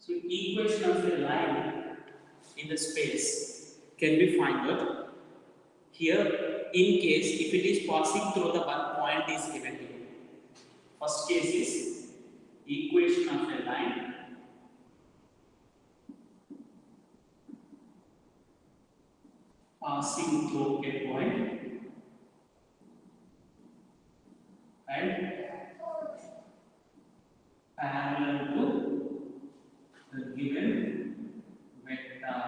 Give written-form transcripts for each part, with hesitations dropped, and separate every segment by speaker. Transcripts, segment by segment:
Speaker 1: So equation of a line in the space can be found out here in case if it is passing through the one point is given to you. First case is equation of a line passing through a point and parallel to the given vector.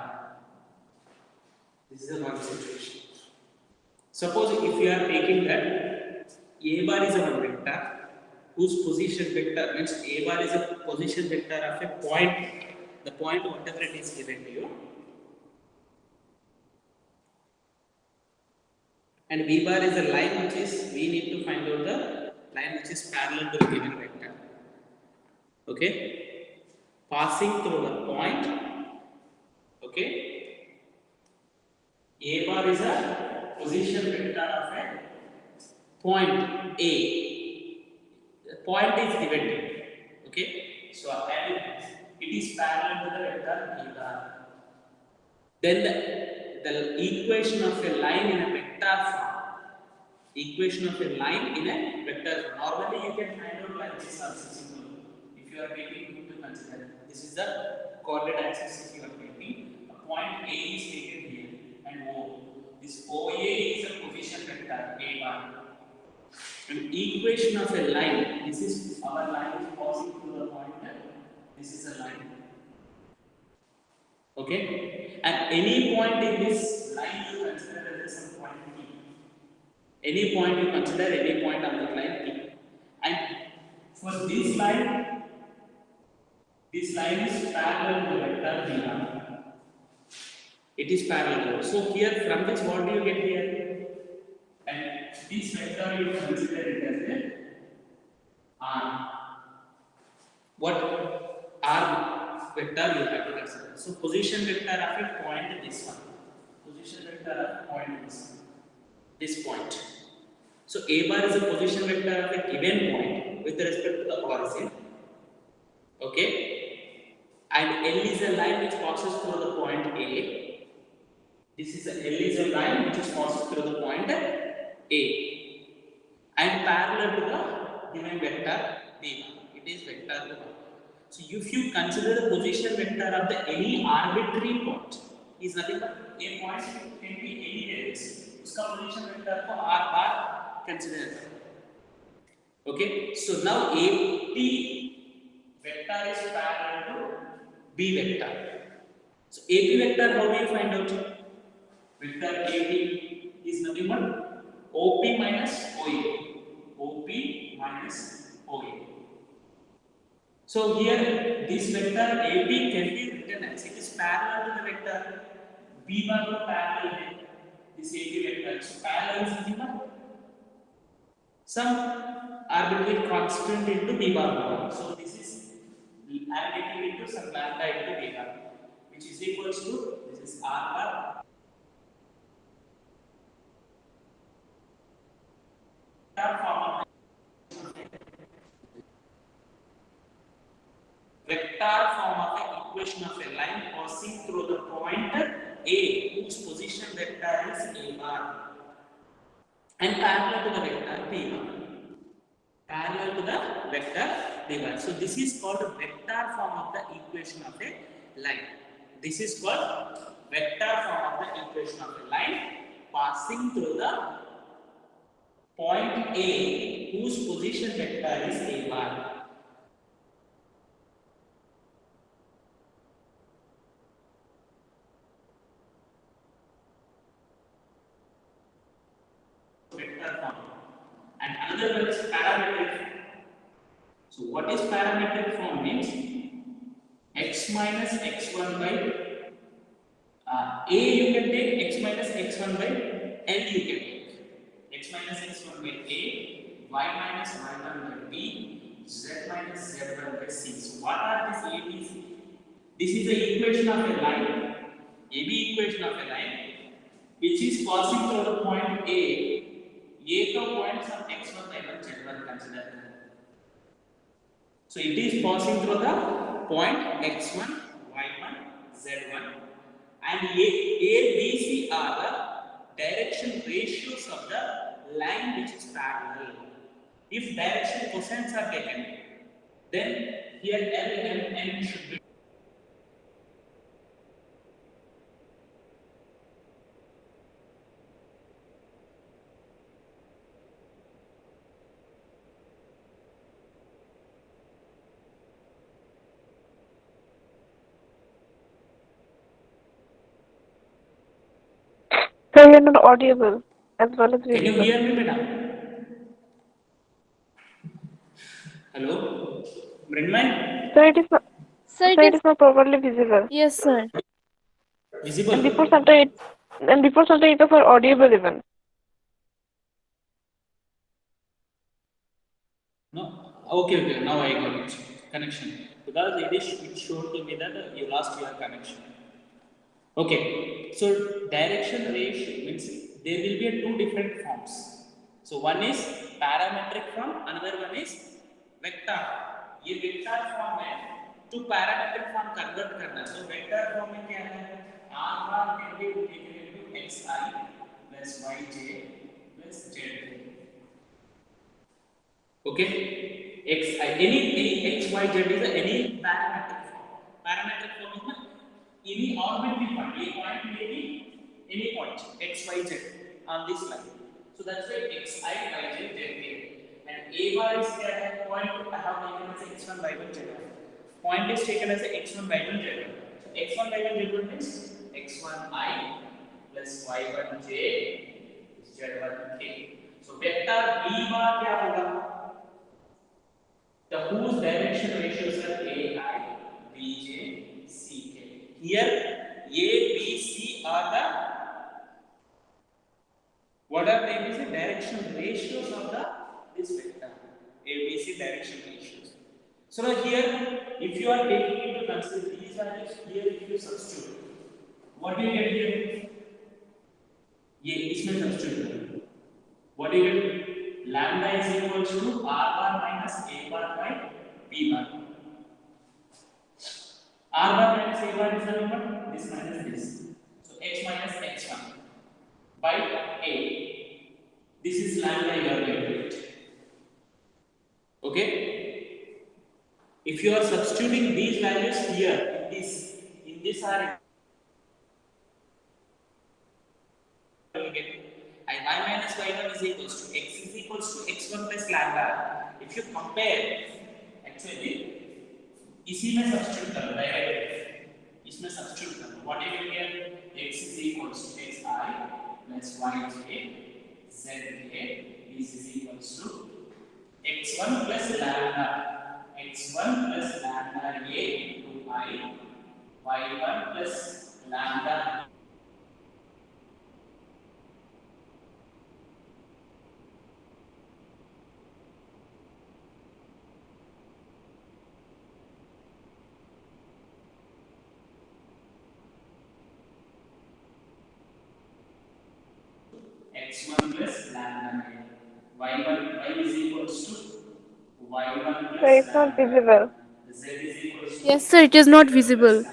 Speaker 1: This is a one situation. Suppose if you are taking that a bar is a one vector whose position vector means a bar is a position vector of a point, the point whatever it is given to you, and b bar is a line which is we need to find out the line which is parallel to the given vector. Okay, passing through the point. Okay, a bar is a position vector of a point A. The point is given to you. Okay, so it is parallel to the vector B bar. Then the equation of a line in a vector form. Equation of a line in a vector form. Normally you can find out like this also simple. If you are taking into consider, this is the coordinate axis. If you are taking a point A is taken here and O. This OA is a position vector A bar. And equation of a line, this is our line is passing through the point. This is a line. Okay, at any point in this line you consider as some point P. Any point you consider any point on the line P. And for this line is parallel to the vector B bar. It is parallel. So here from this what do you get here? And this vector you consider it as a R. What R vector you have to consider? So position vector of a point this one. Position vector of a point this point. So A bar is a position vector of a given point with respect to the origin. Okay, and L is a line which passes through the point A. This is L is a line which is passes through the point A and parallel to the given vector B bar. It is vector 1. So if you consider the position vector of the any arbitrary point is nothing but a point can be anywhere else. Uska position vector ko R bar consider. Okay, so now AP vector is parallel to B vector. So AP vector how do you find out? Vector AP is nothing but OP minus OA. OP minus OA. So here this vector AB can be written as it is parallel to the vector B bar to parallel this AB vector. So parallel is nothing but some arbitrary constant into B bar. So this is I am taking into some lambda into B bar, which is equals to this is R bar. Vector form of the equation of a line passing through the point A whose position vector is A bar and parallel to the vector B bar. Parallel to the vector B bar. So this is called a vector form of the equation of a line. This is called vector form of the equation of a line passing through the point A whose position vector is A bar. And another one is parametric form. So what is parametric form means x minus x1 by A you can take x minus x1 by L you can take x minus x1 by A, y minus y1 by B, z minus z1 by C. So what are these A, B, C? This is the equation of a line, AB equation of a line which is passing through the point A का points of x1 y1 z1 consider. So it is passing through the point x1, y1, z1, and A, B, C are the direction ratios of the line which is parallel. If direction cosines are taken, then here L, M, N should be.
Speaker 2: Sir, you're not audible as well as
Speaker 1: Can you
Speaker 2: visible.
Speaker 1: hear me, madam? Hello, Brindman?
Speaker 2: Sir, it is not.
Speaker 3: Sir,
Speaker 2: Sir, it is not properly visible.
Speaker 3: yes, sir.
Speaker 1: Visible?
Speaker 2: And before something it was not audible even.
Speaker 1: No? Okay. Now I got it. Connection. Because it showed to me that you lost your connection. Okay. So direction ratio means there will be two different forms. So one is parametric form, another one is vector. ये vector form है to parametric form convert करना. So vector form में क्या है? R bar can be taken into xi plus yj plus zj. Okay, x I any x y z is any parametric form. Parametric form is any arbitrary point. A point may be any point x y z on this line. So that's why x I y z z k. And a bar is point I have taken as x1 y1 z1. Point is taken as x1 y1 z1. So x1 y1 z1 means x1 I plus y1 j z1 k. So vector b bar क्या होगा? The whose direction ratios are A, I, B, J, C, K. Here, A, B, C are the what are they? The direction ratios of the this vector. A, B, C direction ratios. So now here, if you are taking into consider these values, here if you substitute, what do you get here? ये इसमें substitute करो. What do you get? Lambda is equals to R bar minus A bar by P bar. R bar minus A bar is nothing but this minus this. So X minus X1 by A. This is lambda you are going to get. Okay? If you are substituting these values here in this area, you get and y minus y1 is equals to x is equals to x1 plus lambda. If you compare, actually इसी में substitute करो direct इसमें substitute करो what you will get x is equals to xi plus yj zk is equals to x1 plus lambda a into I y1 plus lambda x1 plus lambda y is equals to y1 plus
Speaker 2: Sir, it's not visible.
Speaker 1: z is equals to
Speaker 3: Yes, sir, it is not visible.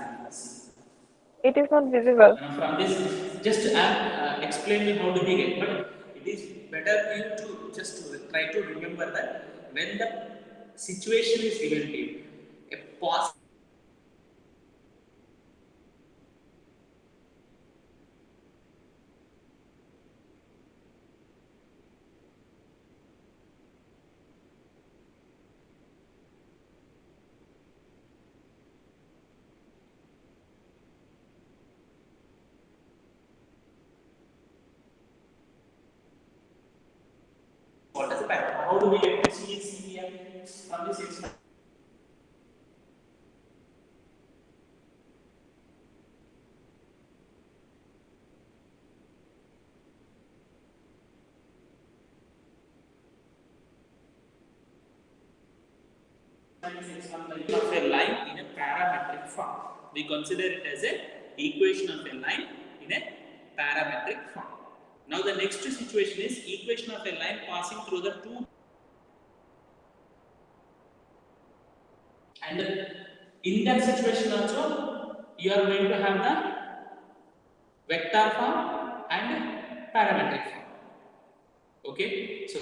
Speaker 2: It is not visible.
Speaker 1: from this just explain me how do we get, but it is better you to just try to remember that when the situation is given to you, a pause what is the pattern? How do we get to see here from this example? Of a line in a parametric form. We consider it as a equation of a line in a parametric form. Now the next situation is equation of a line passing through the two. And In that situation also, you are going to have the vector form and parametric form. Okay, so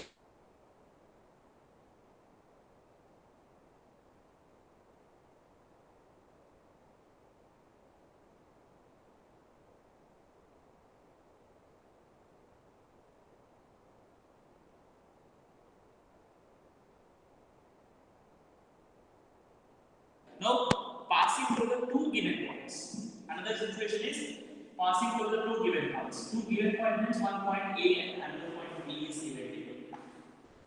Speaker 1: now passing through the two given points. Another situation is passing through the two given points. Two given points means one point A and another point B is given to you.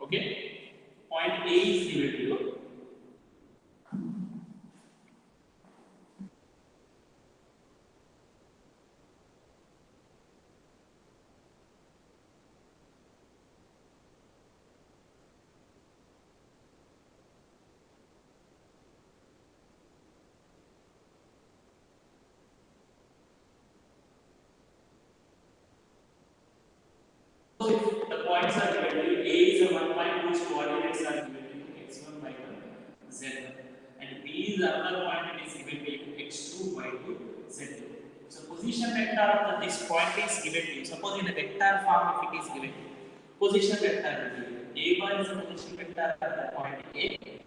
Speaker 1: Okay, point A is given to you. So if the points are given to you, A is a 1 point whose coordinates are given to you x1, y1, z1, and B is another point that is given to you x2, y2, z2. So position vector of this point is given to you. Suppose in a vector form, if it is given to you, position vector will be given. A bar is a position vector at the point A,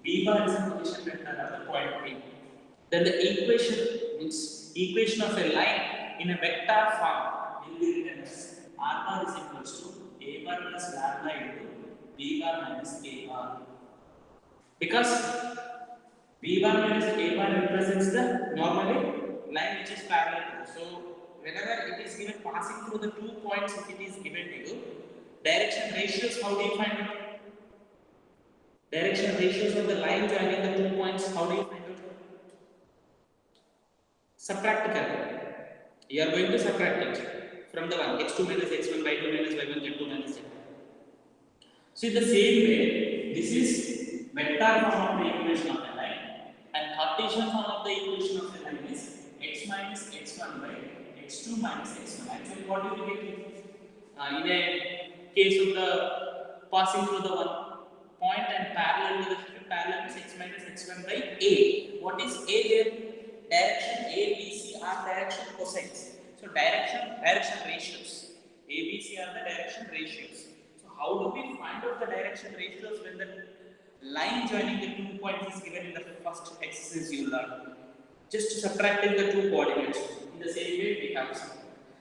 Speaker 1: B bar is a position vector at the point B. Then the equation means equation of a line in a vector form will be written as r bar is equals to a bar plus lambda into b bar minus a bar. Because b bar minus a bar represents the normally line which is parallel to. So whenever it is given passing through the 2 points, if it is given to you, direction ratios, how do you find it? Direction ratios of the line joining the 2 points, how do you find it? Subtract it. You are going to subtract it from the one x2 minus x1, y2 minus y1, z2 minus z2. So in the same way, this is vector form of the equation of the line, and Cartesian form of the equation of the line is x minus x1 by x2 minus x1. Actually, what do you get in a case of the passing through the one point and parallel to the parallel is x minus x1 by a. What is a there? Direction A, B, C are direction cosines. So direction ratios. A, B, C are the direction ratios. So how do we find out the direction ratios when the line joining the 2 points is given in the first exercise you learned? Just subtracting the two coordinates. In the same way we have some.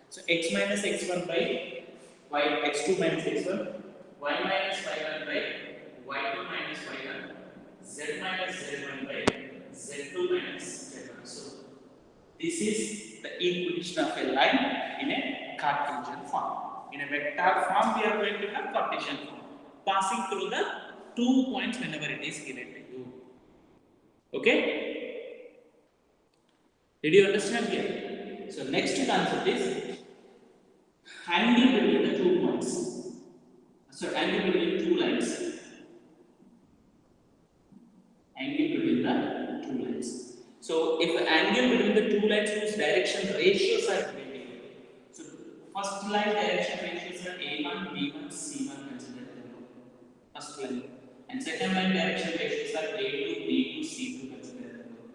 Speaker 1: So x minus x1 by y, x2 minus x1, y minus y1 by y2 minus y1, z minus z1 by z2 minus z1. So this is the equation of a line in a Cartesian form. In a vector form, we are going to have Cartesian form, passing through the 2 points whenever it is given to you. Okay? Did you understand here? So next concept is angle between the 2 points. So angle between 2 lines. Angle between the 2 lines. So if the angle between the 2 lines whose direction ratios are given to you. So first line direction ratios are A1, B1, C1 considered below. First line. And second line direction ratios are A2, B2, C2 considered below.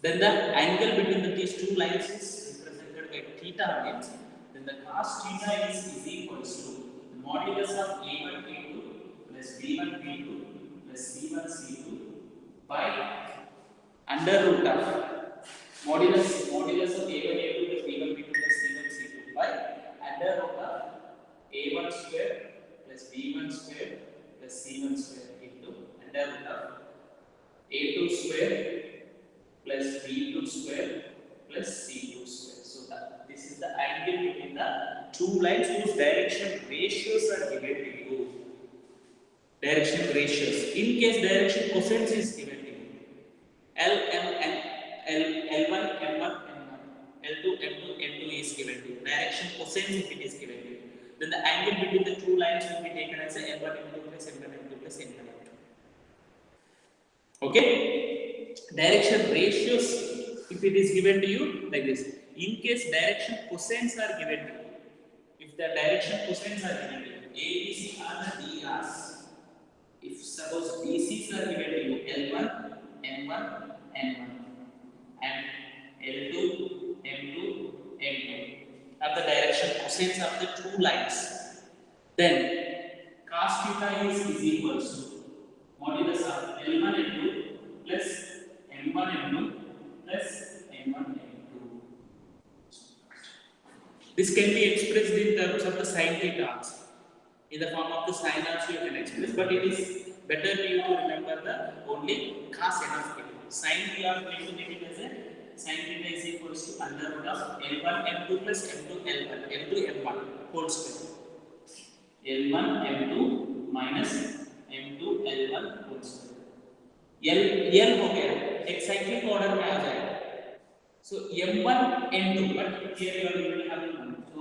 Speaker 1: Then the angle between these 2 lines is represented by theta means. Then the cos theta is equals to the modulus of A1, A2 plus B1, B2 plus C1, C2 by under root of modulus of A1, A2 plus B1, B2 plus C1, C2 by under root of A1 square plus B1 square plus C1 square into under root of A2 square plus B2 square plus C2 square. So this is the angle between the 2 lines whose direction ratios are given to you. Direction ratios. In case direction cosines is given to you. L1, M1, L2, M2, N2 is given to you. Direction cosines if it is given to you. Then the angle between the 2 lines will be taken as a M1, M2 plus M1, M2 plus M1, M2. Okay? Direction ratios if it is given to you like this. In case direction cosines are given to you. If the direction cosines are given to you, A, B, C are the DRs. If suppose DCs are given to you, L1, M1, N1, N1, and L2, M2, M2 are the direction cosines of the two lines. Then cos theta is equals to modulus of L1 L2 plus M1 M2 plus M1 M2. This can be expressed in terms of the sin theta also. In the form of the sin also you can express, but it is better for you to remember the only cos n of theta. Sin we are going to make it as a sin theta is equals to under root of L1 M2 plus M2 L1 M2 M1 whole square. L1 M2 minus M2 L1 whole square. L हो गया एक्साइक्लिक order में आ जाएगा. So M1 M2, but here you are going to have one. So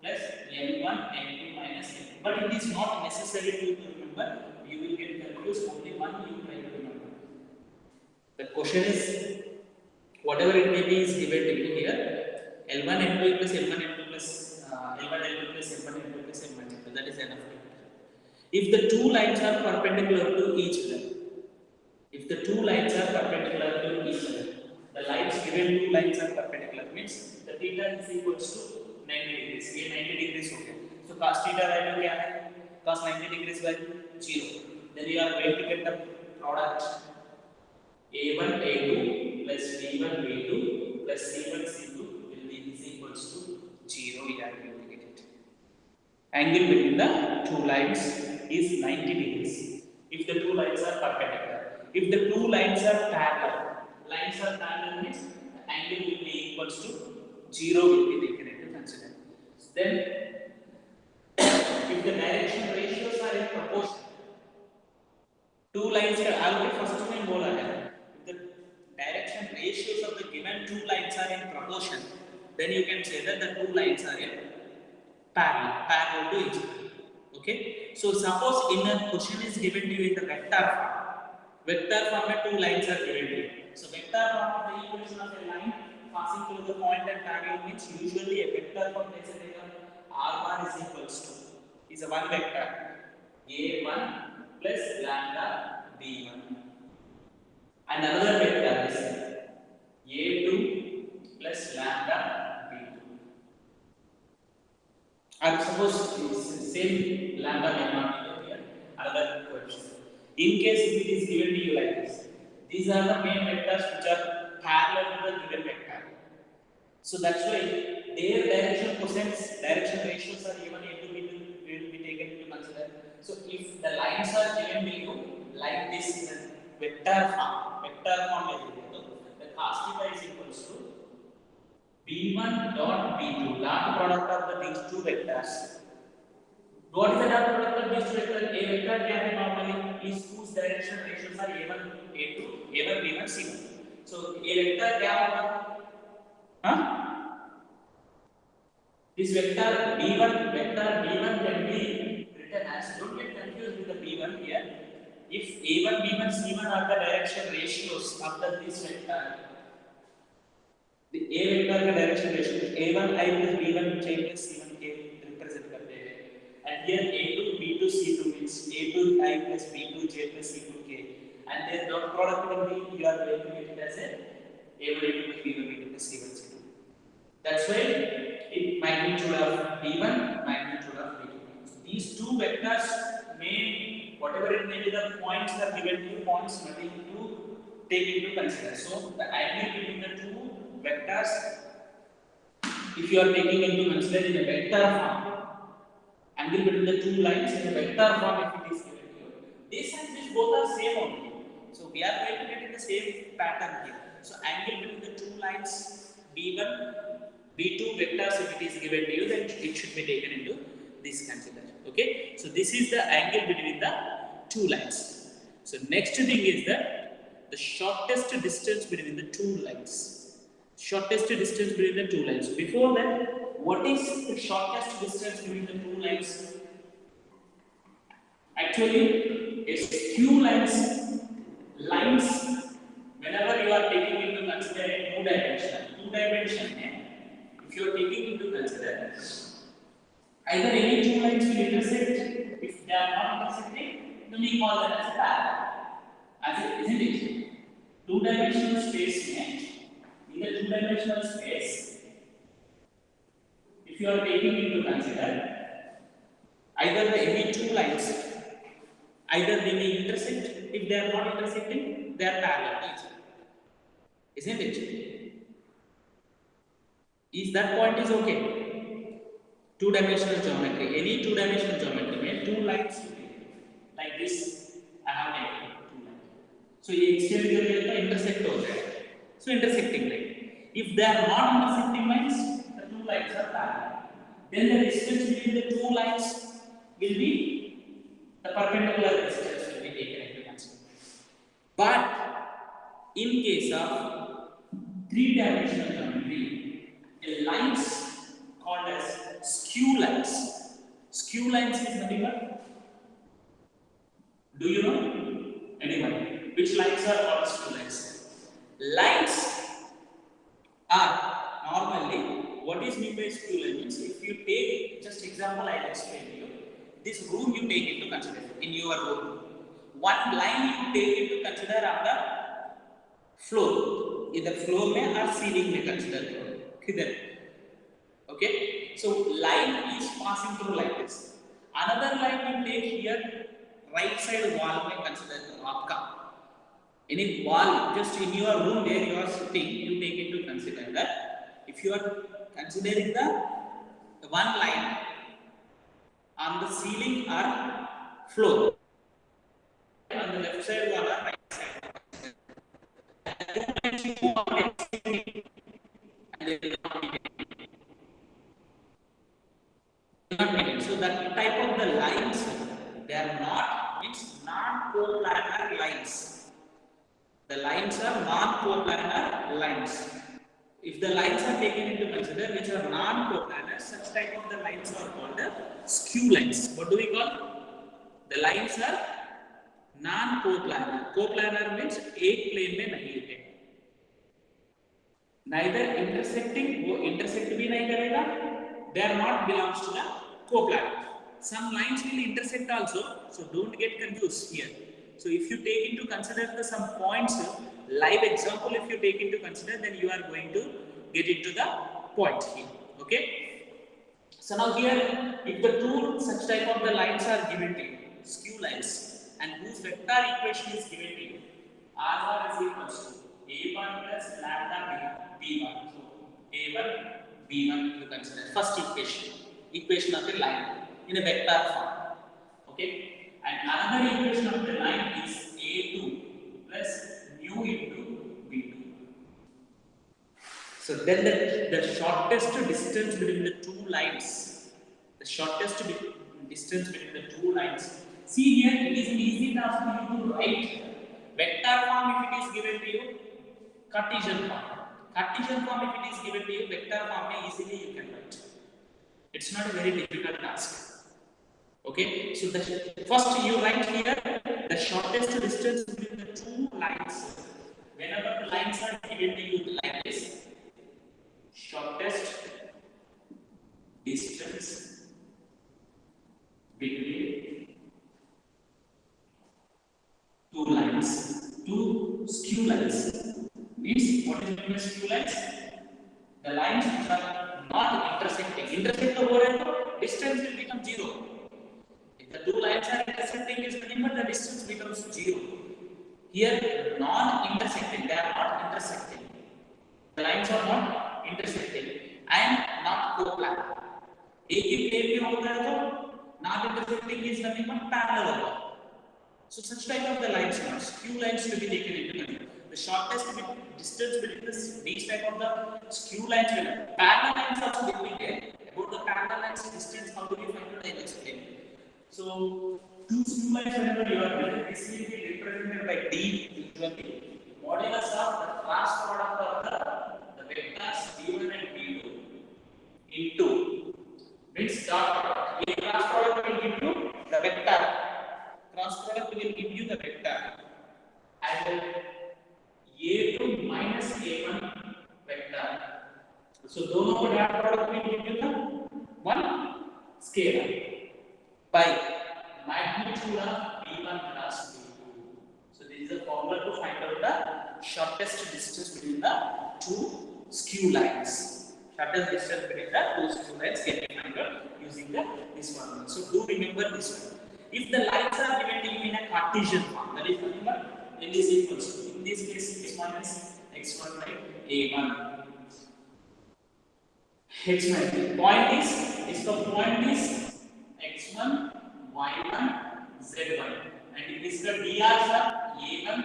Speaker 1: plus M1 M2 minus M2. But it is not necessary to remember. You will get confused. Only one you try to remember. The question is whatever it may be is given to you here. L1 M2 plus L1 M2 plus L1 L2 plus M1 M2 plus M1 M2. That is enough. If the two lines are perpendicular to each other, if the two lines are perpendicular to each other, the lines given two lines are perpendicular means the theta is equals to 90 degrees. ये 90 degrees हो गया. So cos theta value क्या है? Cos 90 degrees value 0. Then you are going to get the product A1 A2 plus B1 B2 plus C1 C2 will be is equals to 0. We are going to get it. Angle between the two lines is 90 degrees. If the two lines are perpendicular. If the two lines are parallel means the angle will be equals to 0 will be taken into consideration. Then if the direction ratios are in proportion, two lines are already first में बोला है. If the direction ratios of the given two lines are in proportion, then you can say that the two lines are in parallel to each other. Okay. So suppose in a question is given to you in the vector form. Vector form में two lines are given to you. So vector form of the equation of a line passing through the point and parallel means usually a vector form let's say R1 is equals to is a one vector A1 plus lambda B1 and another vector is A2 plus lambda B2. And suppose same lambda may not be here. Another question. In case if it is given to you like this, these are the main vectors which are parallel to the given vector. So that's why their direction cosines, direction ratios are A1, A2, B2 will be taken into consideration. So if the lines are given to you like this in a vector form is equal to the cos theta is equals to B1 dot B2, dot product of the these two vectors. What is the dot product of these two vectors? A vector क्या है normally is whose direction ratios are A1, A2, A1, B1, C1. So a vector क्या होगा? हाँ? This vector B1 can be written as, don't get confused with the B1 here. If A1, B1, C1 are the direction ratios of this vector, the A vector का direction ratio A1 I plus B1 J plus C1 K represent करते हैं. And here A2, B2, C2 means A2 I plus B2 J plus C2 K. And their dot product will be, you are going to get it as a A1, A2 plus B1, B2 plus C1, C2. That's why it magnitude of B1, magnitude of B2. These two vectors may, whatever it may be, the points are given to you, points nothing to take into consideration. So the angle between the two vectors, if you are taking into consideration in a vector form, angle between the two lines in a vector form if it is given to you, this and this both are same only. So we are going to get in the same pattern here. So angle between the two lines B1, B2 vectors if it is given to you, then it should be taken into this consideration. Okay. So this is the angle between the two lines. So next thing is the shortest distance between the two lines. Shortest distance between the two lines. Before that, what is the shortest distance between the two lines? Actually, a few lines, whenever you are taking into consideration two dimension, if you are taking into consideration, either any two lines will intersect. If they are not intersecting, then we call them as a parallel. Isn't it? two-dimensional space में, in the two-dimensional space, if you are taking into consider either the any two lines, either they may intersect. If they are not intersecting, they are parallel, isn't it? Is that point is okay? Two-dimensional geometry, any two-dimensional geometry में two lines like this I have taken two lines. So ये extend कर लिया तो intersect हो जाएगा. So intersecting line. If they are not intersecting lines, the two lines are parallel. Then the distance between the two lines will be the perpendicular distance will be taken into consideration. But in case of three-dimensional geometry, a lines called as skew lines. Skew lines is nothing but, do you know? Anyone? Which lines are called skew lines? Lines are normally, what is meant by skew line means, if you take, just example I will explain to you. This room you take into consideration, in your room. One line you take into consider on the floor. Either floor में or ceiling में consider करो. किधर? Okay, so line is passing through like this. Another line you take here, right side wall में consider करो आपका. Any wall just in your room where you are sitting, you take into consider that if you are considering the one line on the ceiling or floor, on the left side wall or right side. So that type of the lines, they are not, means non-coplanar lines. The lines are non-coplanar lines. If the lines are taken into consider which are non-coplanar, such type of the lines are called skew lines. What do we call? The lines are non-coplanar. Coplanar means एक plane में नहीं है. Neither intersecting, वो intersect भी नहीं करेगा. They are not belongs to the coplanar. Some lines will intersect also, so don't get confused here. So if you take into consider some points, live example if you take into consider, then you are going to get into the point here. Okay. So now here, if the two such type of the lines are given to you, skew lines, and whose vector equation is given to you, r is equals to a1 plus lambda b1. So a1 b1 you consider first equation of the line in a vector form. Okay. And another equation of the line is a2 plus mu into b2. So then the shortest distance between the two lines, distance between the two lines. See here, it is an easy task for you to write vector form if it is given to you, Cartesian form. Cartesian form if it is given to you, vector form easily you can write. It's not a very difficult task. Okay, so the first you write here the shortest distance between the two lines. Whenever the lines are given to you like this, shortest distance between two lines, two skew lines. Means what is meant by skew lines? The lines which are not intersecting. Intersect over distance will become 0. The two lines are intersecting is nothing but the distance becomes 0. Here, non-intersecting, they are not intersecting. The lines are not intersecting and not coplanar. एक ही plane में होता है तो not intersecting is nothing but parallel होगा. So such type of the lines are skew lines to be taken into account. The shortest distance between these type of the skew lines, parallel lines also will be there. About the parallel lines distance, how do we find out? I will explain. So two skew lines whenever you are given, this will be represented by d usually. Modulus of the cross product of the vectors b1 and b2 into means dot product. A cross product will give you the vector. Cross product will give you the vector. And a2 minus a1 vector. So दोनों को dot product will give you the one scalar by magnitude of b1 plus b2. So this is a formula to find out the shortest distance between the two skew lines. Shortest distance between the two skew lines can be found out using this formula. So do remember this one. If the lines are given to you in a Cartesian form, that is nothing but L is equals to, in this case, x minus x1 by a1. H minus point is the point is x1, y1, z1, and it is the drs are a1,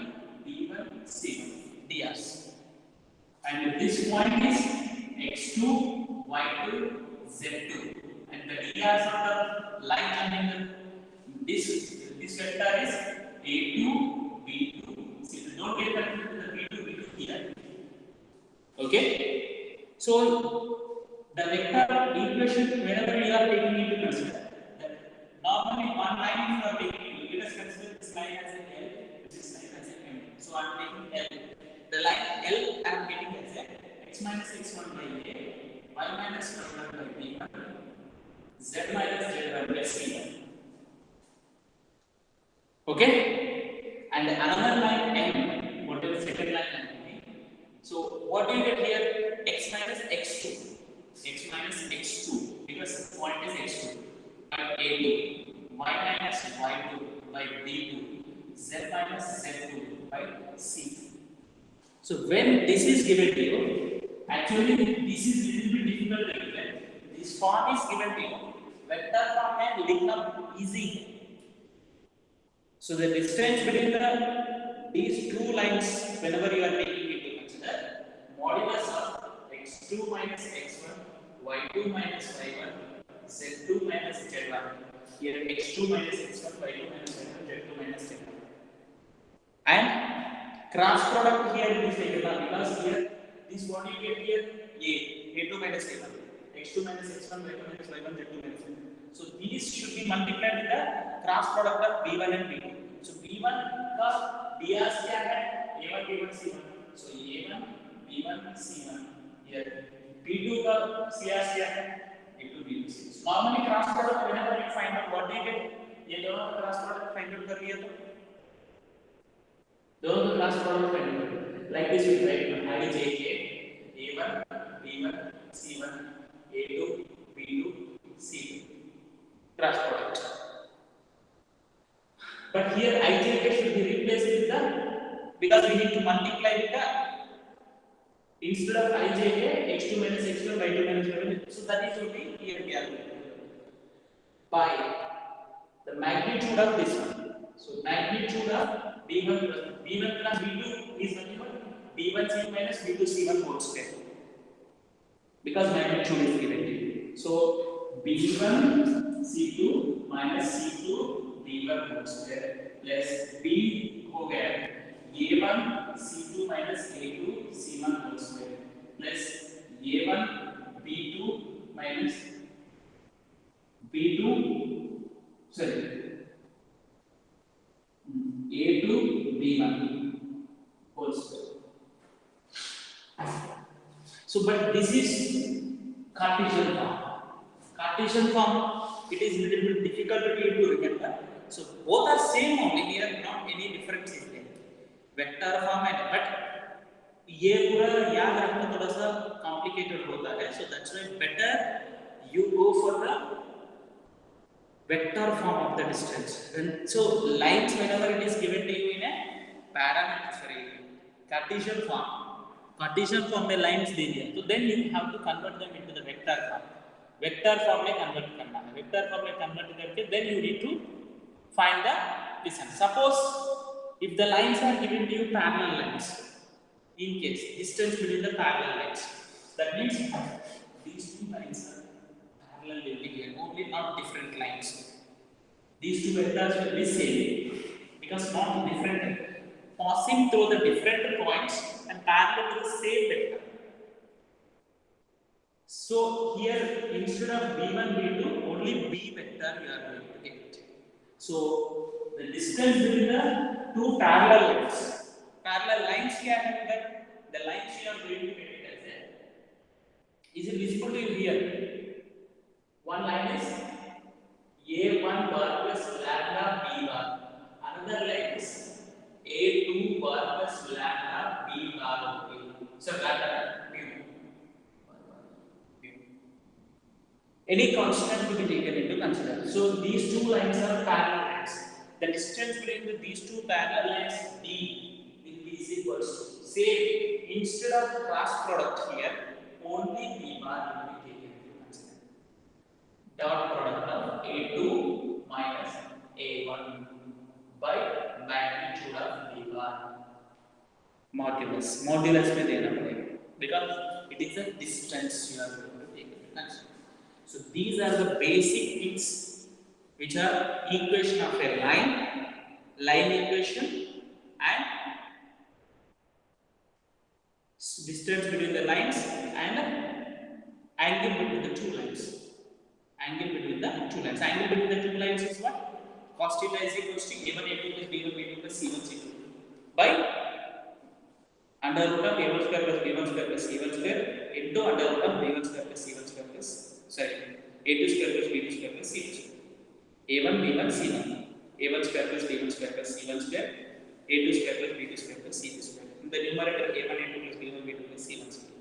Speaker 1: b1, c1 drs, and this point is x2, y2, z2, and the drs are the line angle. This vector is a2, b2, c2. Don't get confused with the b2, b2 here. Okay, so the vector equation, whenever you are taking into consider, that normally one line you are taking, let us consider this line as an L, this line as an M. So I am taking L. The line L I am getting as a x minus x1 by a, y minus y1 by b1, z minus z1 by c1. Okay, and another line M, what is the second line M? So what do you get here? X minus x2. X minus x2, because the point is x2 by a2, y minus y2 by b2, z minus z2 by c. So when this is given to you, actually this is little bit difficult to get. This form is given to you. Vector form में लिखना easy. So the distance between these two lines, whenever you are taking into consider, modulus of x2 minus x1, y2 minus y1, z2 minus z1. Here x2 minus x1, y2 minus y1, z2 minus z1. And cross product here is taken because here this what you get here a2 minus a1, x2 minus x1, y2 minus y1, z2 minus z1. So these should be multiplied with the cross product of b1 and b2. So b1 का drs क्या है? a1 b1 c1. So a1 b1 c1. Here b2 का crs क्या है? a2 b2 c2. So normally cross product whenever you find out, what do you get? ये दोनों का cross product find out कर लिया तो दोनों का cross product find out. Like this we write ijk a1 b1 c1 a2 b2 c2 cross product. But here ijk should be replaced with the, because we need to multiply with the, instead of ijk x2 minus x1 y2 minus y1, so that is should be here calculated by the magnitude of this one. So magnitude of b1 plus b2 is nothing but b1 c minus b2 c1 whole square, because magnitude is given to you. So b1 c2 minus c2 b1 whole square plus b हो गया a1 c2 minus a2 c1 whole square plus a1 b2 minus b2 sorry a2 b1 whole square. So but this is Cartesian form. Cartesian form, it is little bit difficult to remember. So both are same only, here not any difference is there. Vector form and but ये पूरा याद रखना थोड़ा सा complicated होता है. So that's why better you go for the vector form of the distance. And so lines whenever it is given to you in a Cartesian form में lines दे दिया, तो then you have to convert them into the vector form. Vector form में convert करना है. Vector form में convert करके then you need to find the distance. Suppose if the lines are given to you parallel lines, in case distance between the parallel lines, that means these two lines are parallel here, only not different lines. These two vectors will be same because not different, passing through the different points and parallel to the same vector. So here instead of b1 b2 only b vector you are going to get. So the distance between the two parallel lines क्या है that the lines you are going to get it as a, is it visible to you here? One line is a1 bar plus lambda b bar, another line is a2 bar plus lambda b any constant to be taken into consideration. So these two lines are parallel lines. The distance between these two parallel lines D will be is equals to, same, instead of cross product here, only B bar will be taken into consideration. Dot product of A2 minus A1 by magnitude of B bar. Modulus में देना पड़ेगा because it is a distance you are going to take into consideration. So these are the basic things which are equation of a line equation, and distance between the lines and angle between the two lines. Angle between the two lines. Angle between the two lines is what? Cos theta is equals to A1 A2 plus B1 B2 plus C1 C2 by under root of A1 square plus B1 square plus C1 square into under root of B1 square plus C1 square plus A2 square plus B2 square plus C2 square. A1 B1 C1 A1 square plus B1 square plus C1 square A2 square plus B2 square plus C2 square. In the numerator A1 A2 plus B1 B2 plus C1 square.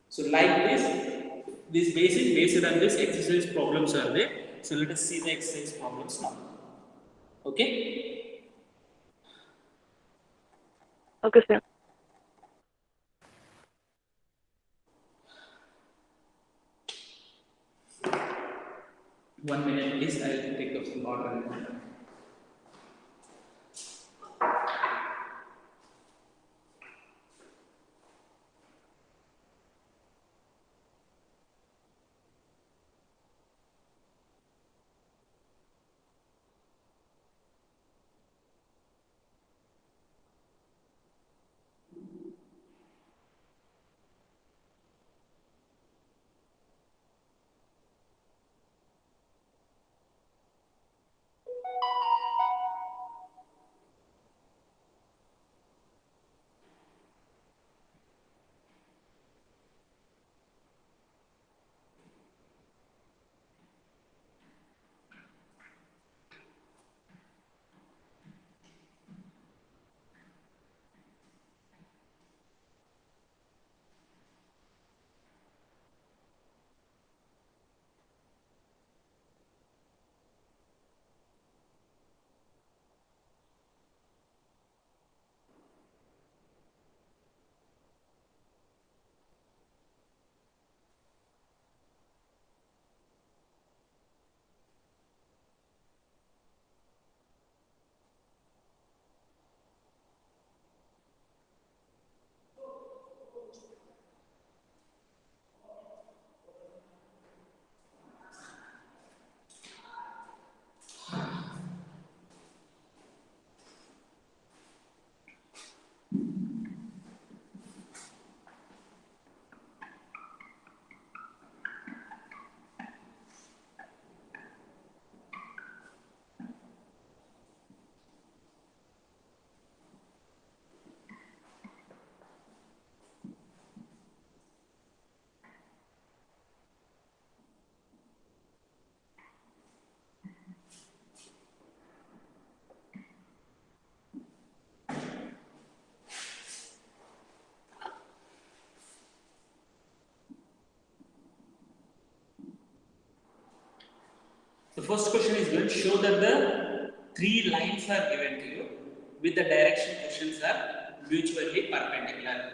Speaker 1: So like this basic based on this exercise problems are there. So let us see the exercise problems now. Okay.
Speaker 2: Okay, sir.
Speaker 1: 1 minute please, I will take up some water. The first question is going to show that the three lines are given to you with the direction cosines are mutually perpendicular.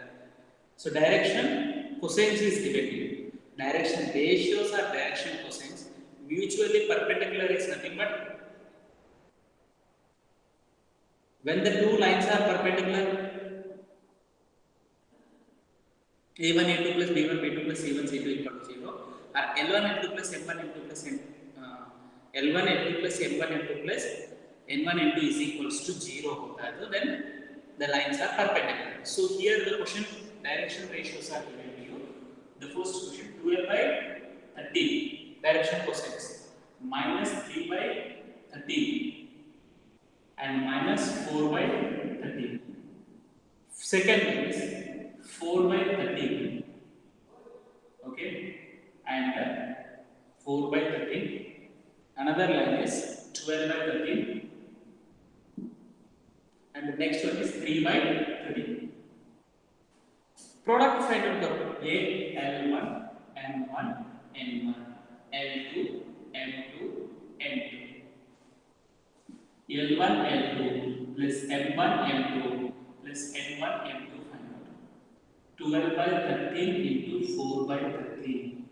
Speaker 1: So direction cosines is given to you. Direction ratios or direction cosines mutually perpendicular is nothing but when the two lines are perpendicular, A1 A2 plus B1 B2 plus C1 C2 equal to 0, or L1 L2 plus M1 M2 plus L1 L2 plus M1 M2 plus N1 N2 is equals to 0 होता है, तो then the lines are perpendicular. So here the question direction ratios are given to you. The first question 12 by 13 direction cosines minus 3 by 13 and minus 4 by 13. Second one is 4 by 13, okay, and 4 by 13. Another line is 12 by 13, and the next one is 3 by 13. Product find out the A L1 M1 N1. L2, M2, N2. L1, L2 plus M1, M2 plus N1, M2 find out. 12 by 13 into 4 by 13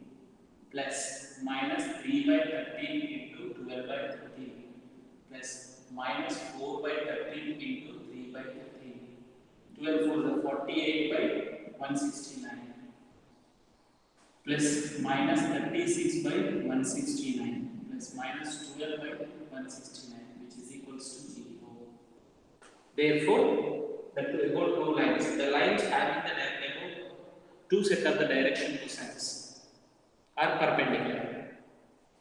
Speaker 1: plus minus 3 by 13 into 12 by 13 plus minus 4 by 13 into 3 by 13. 12 for the 48 by 169 plus minus 36 by 169 plus minus 12 by 169, which is equals to 0. Therefore, the two lines, the lines having the above two set of the direction cosines are perpendicular.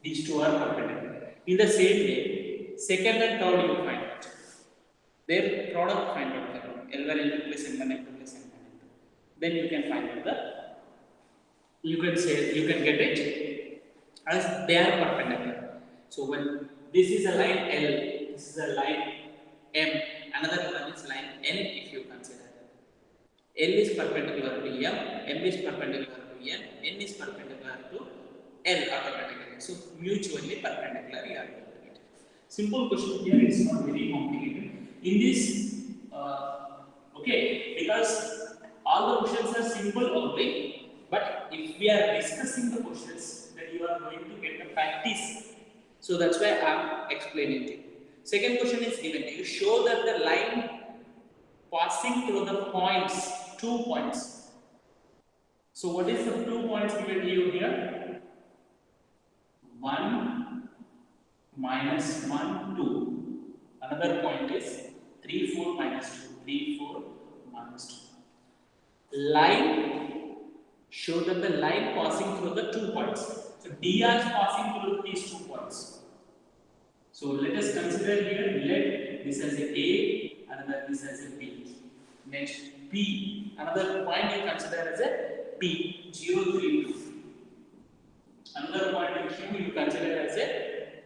Speaker 1: These two are perpendicular. In the same way, second and third you find out. Their product find out. L1 L2 plus N1 N2 plus N1 N2. Then you can find out the. You can get it as they are perpendicular. So when this is a line L, this is a line M, another one is line N if you consider. L is perpendicular to M is perpendicular to N is perpendicular to L automatically. So mutually perpendicular you are going to get. Simple question here, it's not very complicated. In this, okay, because all the questions are simple only. But if we are discussing the questions, then you are going to get the practice. So that's why I am explaining to you. Second question is given. You show that the line passing through the points, 2 points. So what is the 2 points given to you here? 1, minus 1, 2. Another point is 3, 4, minus 2. 3, 4, minus 2. Line. Show that the line passing through the 2 points. So dr is passing through these 2 points. So let us consider here, let this as a another this as a B. Next P, another point you consider as a P, 0, 3, 2. Another point in Q you consider as a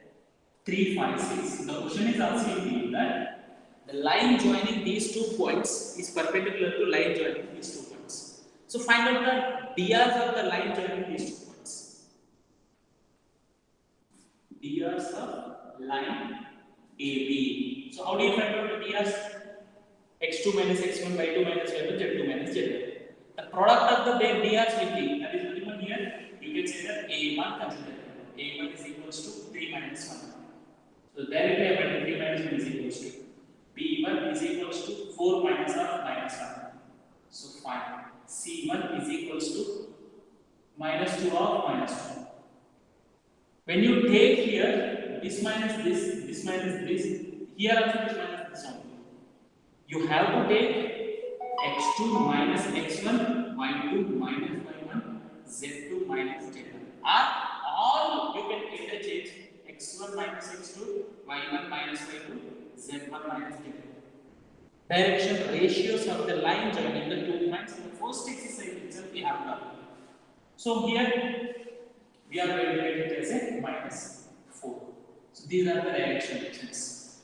Speaker 1: 3, 5, 6. The question is asking you that the line joining these 2 points is perpendicular to line joining these 2 points. So find out the drs of the line joining these 2 points. Drs of line AB. So how do you find out the drs? X2 minus X1, Y2 minus Y1, Z2 minus Z1. The product of the drs will be, that is nothing but here, you can say that A1 consider. A1 is equals to 3 minus 1. So directly I write 3 minus 1 is equals to B1 is equals to 4 minus or minus 1. So fine. C1 is equals to minus 2 of minus 2. When you take here this minus this minus this, here also this minus this only. You have to take x2 minus x1, y2 minus y1, z2 minus z1. All you can interchange x1 minus x2, y1 minus y2, z1 minus z2. Direction ratios of the line joining the 2 points in the first exercise itself we have done. So here we are going to get it as a minus 4. So these are the direction ratios.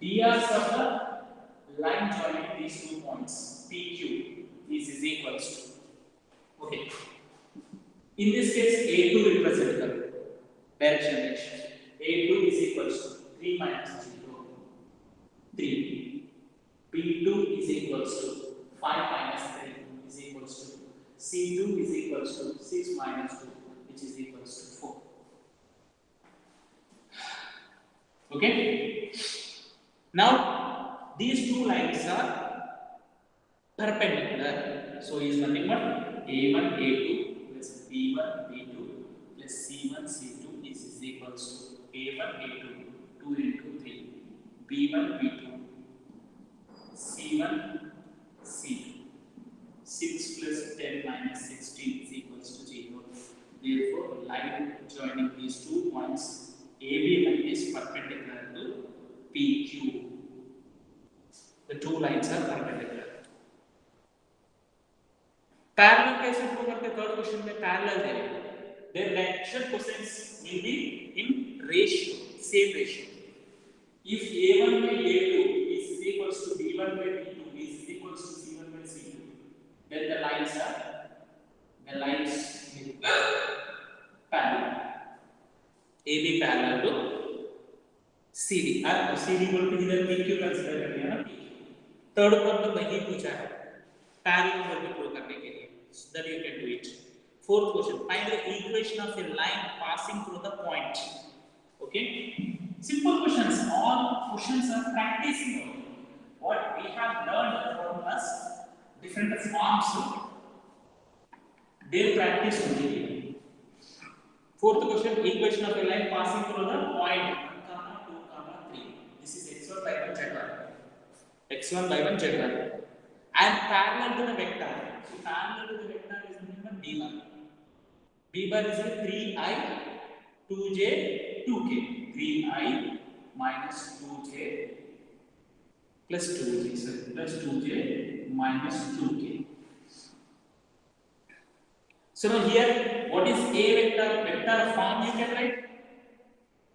Speaker 1: Drs of the line joining these 2 points PQ is equals to. Okay. In this case A2 represents the direction ratio. A2 is equals to 3 minus 0, 3. B2 is equals to 5 minus 3 is equals to C2 is equals to 6 minus 2 which is equals to 4. Okay. Now these 2 lines are perpendicular. So is nothing but A1 A2 plus B1 B2 plus C1 C2 is equals to A1 A2 2 into 3 B1 B2 C1 C2. 6 plus 10 minus 16 is equals to 0. Therefore, line joining these 2 points AB line is perpendicular to PQ. The 2 lines are perpendicular. Parallel कैसे prove करते हैं? Third question में parallel है. Their direction cosines will be in ratio, same ratio. If A1 by A2 is equals to B1 by B2 is equals to C1 by C2, then the lines will be parallel. AB parallel to CD और CD बोल के इधर PQ consider कर लिया ना third problem वही पूछा है पैरेलल बोल के प्रूव करने के लिए so that you can do it fourth question find the equation of a line passing through the point okay simple questions all questions are practicing what we have learned from us different forms they practice only fourth question equation of a line passing through the point 1 comma 2 comma 3 this is x1 by 1 z1 x1 by 1 z1 and parallel to the vector so parallel to the vector is given b1 b1 is 3i 2j 2k 3i minus 2j plus 2j sorry plus 2j minus 2k so now here what is a vector vector form you can write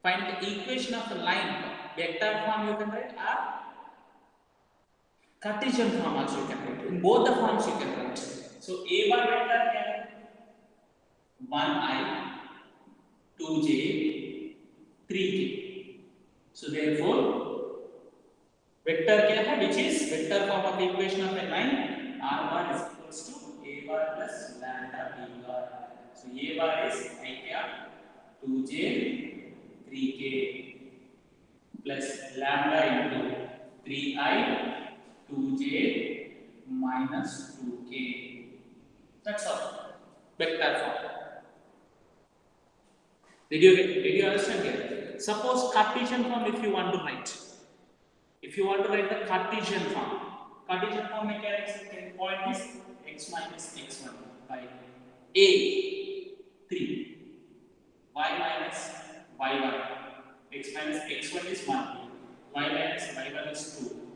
Speaker 1: find the equation of the line vector form you can write or Cartesian form also you can write in both the forms you can write so a bar vector क्या है 1i 2j 3k so therefore vector क्या है which is vector form of the equation of a line r bar is equals to a bar plus lambda b bar so a bar is I cap 2j 3k plus lambda into 3i 2j minus 2k that's all vector form did you understand here suppose Cartesian form if you want to write if you want to write the Cartesian form में क्या लिख सकते हैं point is x minus x1 by a 3 y minus y1 x minus x1 is 1 y minus y1 is 2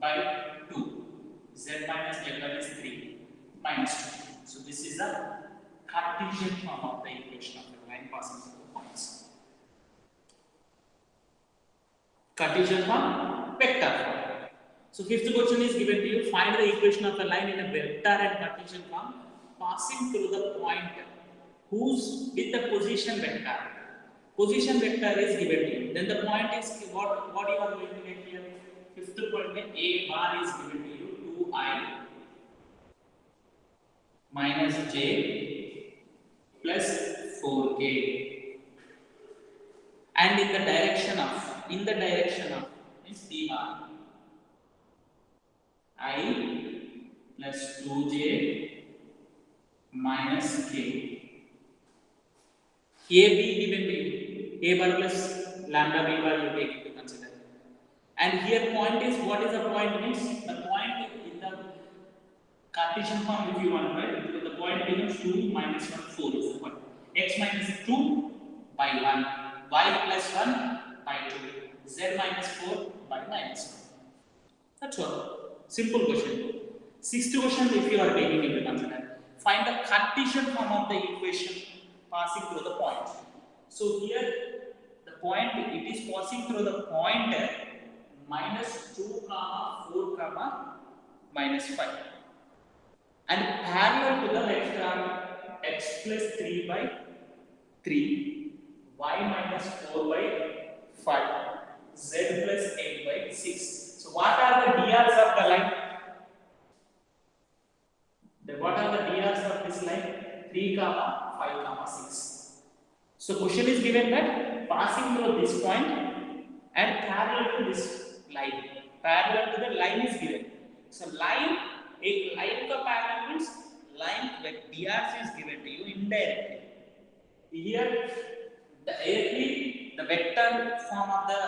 Speaker 1: by 2 z minus z1 is 3 minus 2 so this is the Cartesian form of the equation of the line passing through the points Cartesian form vector form so fifth question is given to you find the equation of a line in a vector and Cartesian form passing through the point whose with the position vector is given to you then the point is what you are going to get here fifth point mein a bar is given to you 2i minus j plus 4k and in the direction of is d bar I plus 2j minus k a b given to you a bar plus lambda b bar you take into consider and here point is what is the point means the point in the Cartesian form if you want to write the point becomes 2 minus 1 4 is the point x minus 2 by 1 y plus 1 by 2 z minus 4 by minus 1 that's all simple question sixth question if you are taking into consider find the Cartesian form of the equation passing through the point so here the point it is passing through the point minus 2 comma 4 comma minus 5 and parallel to the vector x plus 3 by 3 y minus 4 by 5 z plus 8 by 6 so what are the drs of the line what are the drs of this line 3 comma 5 comma 6 so question is given that passing through this point and parallel to this line parallel to the line is given so line एक line का parallel means line like drs is given to you indirectly here directly the vector form of the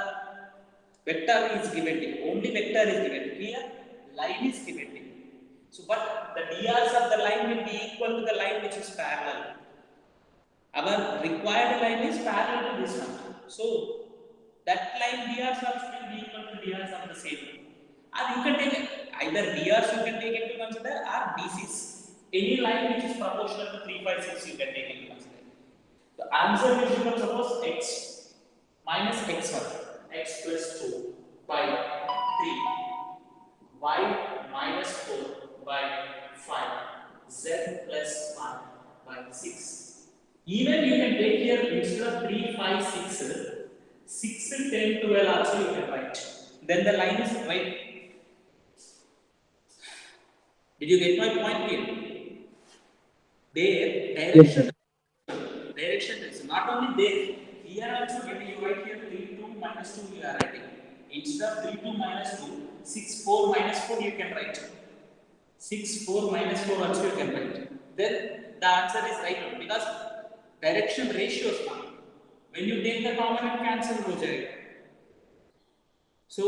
Speaker 1: vector is given to you only vector is given to you here line is given to you so but the drs of the line will be equal to the line which is parallel our required line is parallel to this one so that line drs also will be equal to drs of the same or you can take either drs you can take into consider or dc's any line which is proportional to 3 5 6 you can take into consider the answer will become suppose x minus x1 x plus 2 by 3 y minus 4 by 5 z plus 1 by 6 Even you can take here instead of 3, 5, 6, 6, 10, 12 also you can write. Then the line is right. Did you get my point here? There,
Speaker 2: Yes, sir.
Speaker 1: direction is not only there. Here also when you write here 3, 2, minus 2 you are writing. Instead of 3, 2, minus 2, 6, 4, minus 4 you can write. 6, 4, minus 4 also you can write. Then the answer is right because direction ratios now. When you take the common and cancel हो जाएगा. So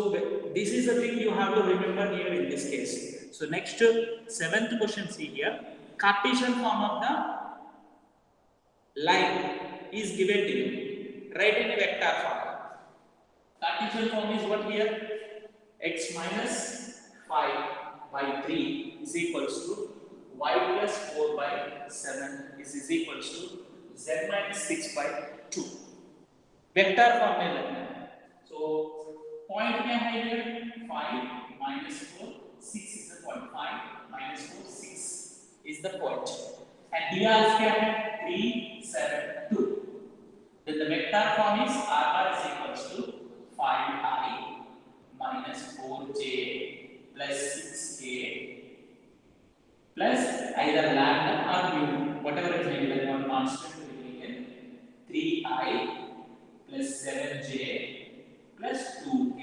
Speaker 1: this is the thing you have to remember here in this case. So next seventh question, see here. Cartesian form of the line is given to you. Write in a vector form. Cartesian form is what here? X minus 5 by 3 is equals to y plus 4 by 7 is equals to z minus 6 by 2. Vector form में लगना है. So point क्या है here? 5 minus 4, 6 is the point. 5 minus 4, 6 is the point. And dr क्या है? 3, 7, 2. Then the vector form is r bar is equals to 5i minus 4j plus 6k plus either lambda or mu, whatever is needed, one constant will be taken. 3i plus 7j plus 2k.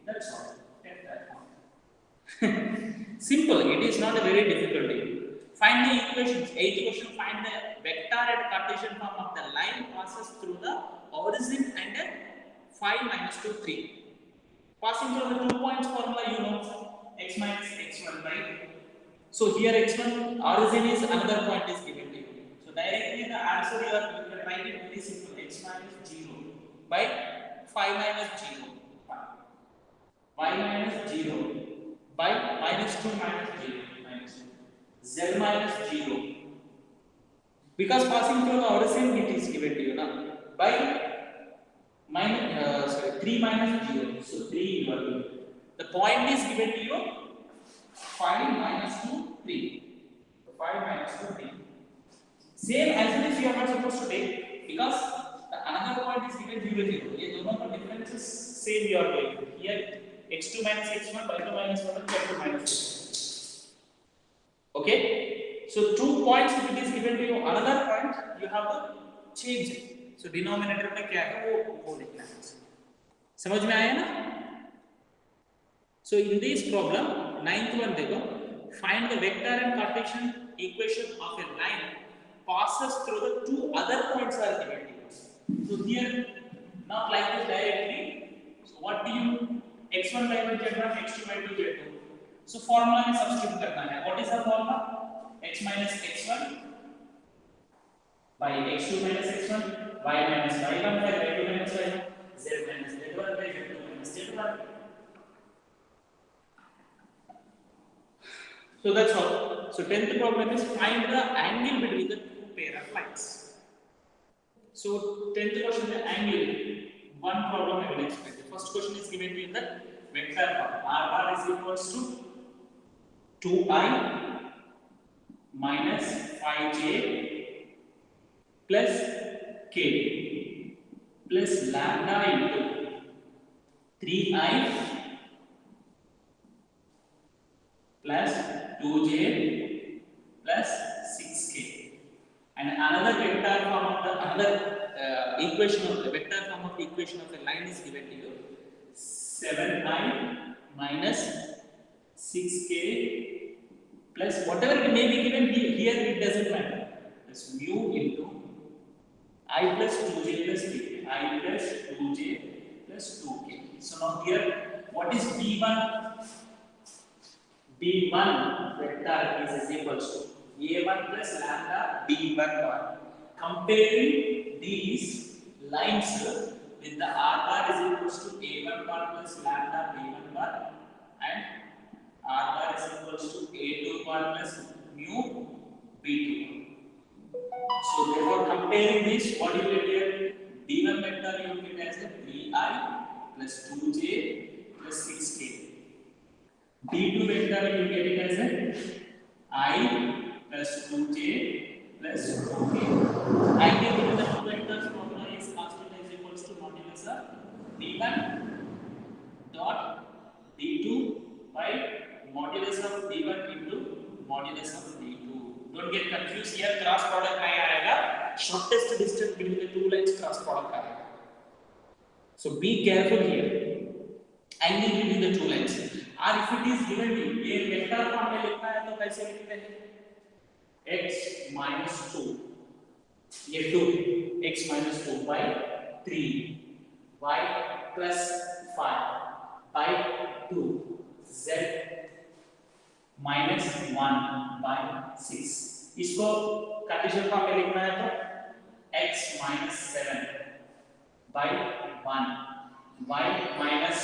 Speaker 1: That's all. Take that one. Simple. It is not a very difficult thing. Find the equations. Eighth question. Find the vector and Cartesian form of the line passes through the origin and 5 minus 2, 3. Passing through the 2 points formula, you know, x minus x1, right? So here x1 origin is another point is given to you. So directly the answer you can write it very simple. X minus 0 by 5 minus 0. Y minus 0 by minus 2 minus 0 minus 2. Z minus 0. Because passing through the origin it is given to you now. By minus 3 minus 0. So 3 you are given. The point is given to you 5 minus 2, 3. 5 minus 2, 3. Same as it is you are not supposed to take because the another point is given 0, 0. ये दोनों का differences same you are doing. Here x2 minus x1, y2 minus 1, y2 minus 2. Okay? So 2 points if it is given to you, another point you have to change it. So denominator में क्या है वो लिखना है. समझ में आया ना? So in this problem, ninth one देखो, find the vector and Cartesian equation of a line passes through the two other points are given to us. So here, not like this directly. So what do you x1 by 2 z1, x2 by 2 z2. So formula में substitute करना है. What is the formula? X minus x1 by x2 minus x1, y minus y1 by y2 minus y1, z minus z1 by z2 minus z1. So that's all. So 10th problem is find the angle between the two pair of lines. So 10th question the angle. One problem I will explain. The first question is given to you in the vector form. R bar is equals to 2i minus 5j plus k plus lambda into 3i plus 2j plus 6k. And another vector form of the equation of the vector form of the equation of a line is given to you. 7i minus 6k plus whatever it may be given here, it doesn't matter. It's mu into I plus 2j plus k. I plus 2j plus 2k. So now here, what is b1? b1 vector is equals to a1 plus lambda b1 bar. Comparing these lines with the r bar is equals to a1 bar plus lambda b1 bar and r bar is equals to a2 bar plus mu b2. So therefore comparing this, what you get here? b1 vector you get as a 3i plus 2j plus 6k. b2 vector you get it as a I plus 2j plus 2k. Angle between the two vectors formula is cos theta is equals to modulus of d1 dot d2 by modulus of d1 into modulus of d2. Don't get confused here. Cross product नहीं आएगा. Shortest distance between the two lines cross product आएगा. So be careful here. Angle between the two lines. Or if it is given to you, ये vector form में लिखना है तो कैसे लिखते हैं? x minus 2. ये 2 x minus 2 by 3 y plus 5 by 2 z minus 1 by 6. इसको कार्टेशियन फॉर्म में लिखना है तो x minus 7 by 1 y minus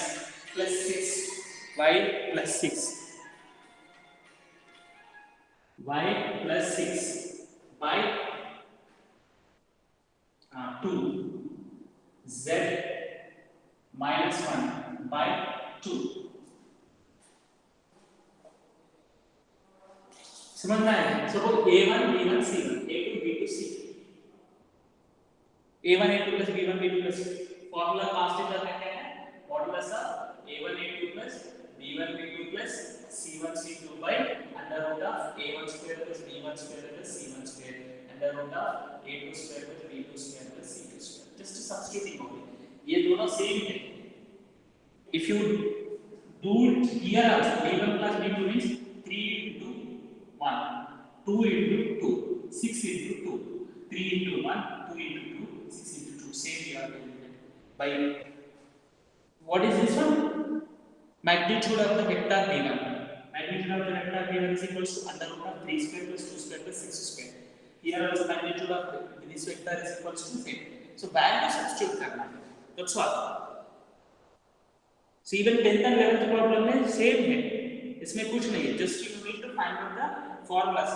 Speaker 1: plus 6 y plus 6 y plus 6 by 2 z minus 1 by 2. समझना है? Suppose a1 b1 c1 a2 b2 c a1 a2 plus b1 b2 plus formula cos theta कहते हैं modulus of a1 a2 plus b1 b2 plus c1 c2 by under root of a1 square plus b1 square plus c1 square under root of a2 square plus b2 square plus c2 square. Just substituting only. ये दोनों same है. If you do it here also b1 plus b2 means 3 into 1, 2 into 2, 6 into 2, 3 into 1, 2 into 2, 6 into 2. Same you are doing it. By what is this one? Magnitude of the vector b1. Magnitude of the vector b1 is equals to under root of 3 square plus 2 square plus 6 square. Here also magnitude of this vector is equals to same. So value substitute करना है. That's all. So even 10th and 11th problem में same है. इसमें कुछ नहीं है. Just you need to find out the formulas.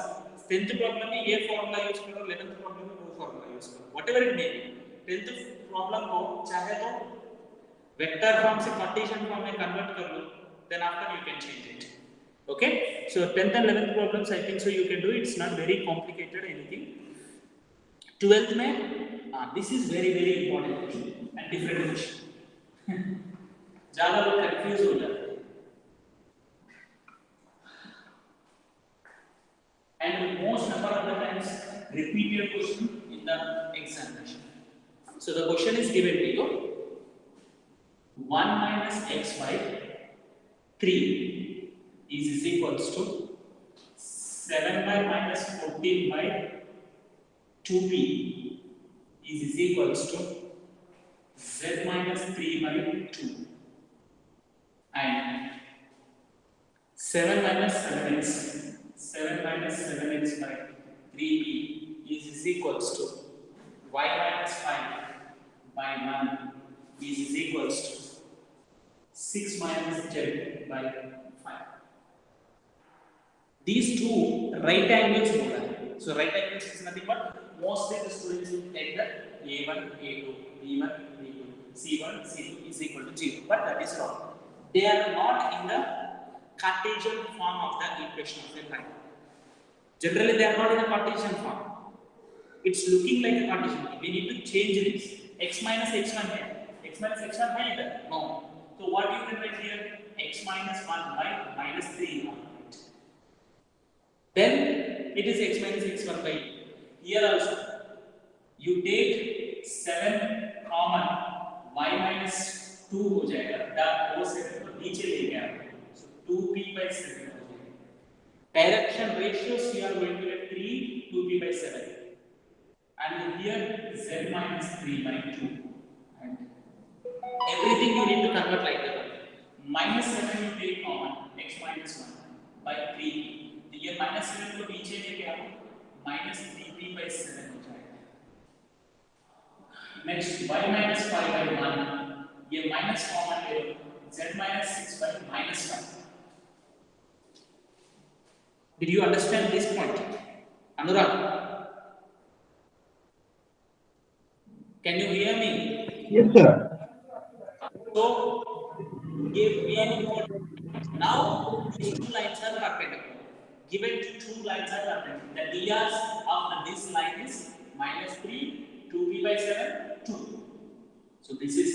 Speaker 1: 10th problem में ये formula use करो, 11th problem में वो formula use करो. Whatever it may be. 10th problem को चाहे तो vector form से Cartesian form में convert कर लो. Then after you can change it. Okay? So 10th and 11th problems I think so you can do. It's not very complicated anything. 12th में this is very important question and different question. ज़्यादा लोग confuse हो जाते हैं. And most number of the times repeated question in the examination. So the question is given to you 1 minus x by 3 is equals to 7 by minus 14 by 2p is equals to z minus 3 by 2 and 7 minus 7x 7 minus 7x by 3p is equals to y minus 5 by 1 is equals to 6 minus z by 5. These two right angles बोला है. So right angles is nothing but mostly the students will take the a1, a2, b1, b2, c1, c2 is equal to 0. But that is wrong. They are not in the Cartesian form of the equation of the line. Generally, they are not in a Cartesian form. It's looking like a Cartesian. We need to change this. X minus x1 है. X minus x1 है इधर. No. So what you can write here? X minus 1 by minus 3. Then it is x minus x1 by 2. Here also you take 7 common, y minus 2 हो जाएगा. That वो 7 को नीचे ले गया. So 2p by 7 हो जाएगा. Direction ratios you are going to get 3 2p by 7. And here z minus 3 by 2. And everything you need to convert like that. Minus 7 you take common, x minus 1 by 3. ये minus 7 को नीचे लेके आओ, minus 3p by 7 हो जाएगा. Next y minus 5 by 1, ये minus common ले लो, z minus 6 by minus 1. Did you understand this point, Anurag? Can you hear me?
Speaker 3: Yes, sir.
Speaker 1: So give me any more. Now these two lines are perpendicular. given two lines are perpendicular. The drs of this line is -3, 2b by 7, 2. So this is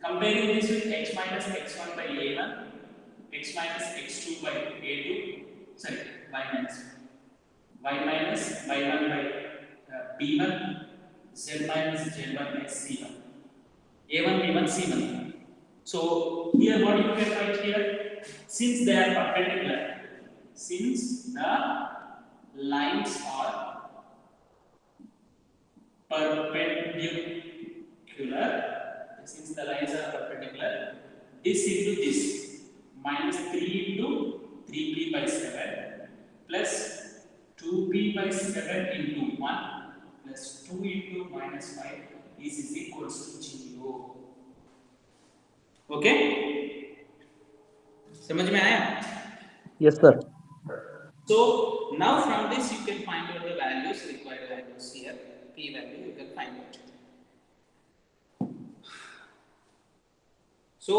Speaker 1: comparing this with x minus x1 by a1, x minus x2 by a2, sorry, y minus y1 by b1, z minus z1 by c1, a1, b1, c1. So here what you can write here, since they are perpendicular, since the lines are perpendicular, since the lines are perpendicular, this into this, minus 3 into 3b by 7 plus 2b by 7 into 1 plus 2 into minus 5 is equals to 0. Okay? समझ में आया?
Speaker 3: Yes, sir.
Speaker 1: So now from this you can find out the values, required values here, p value you can find out. So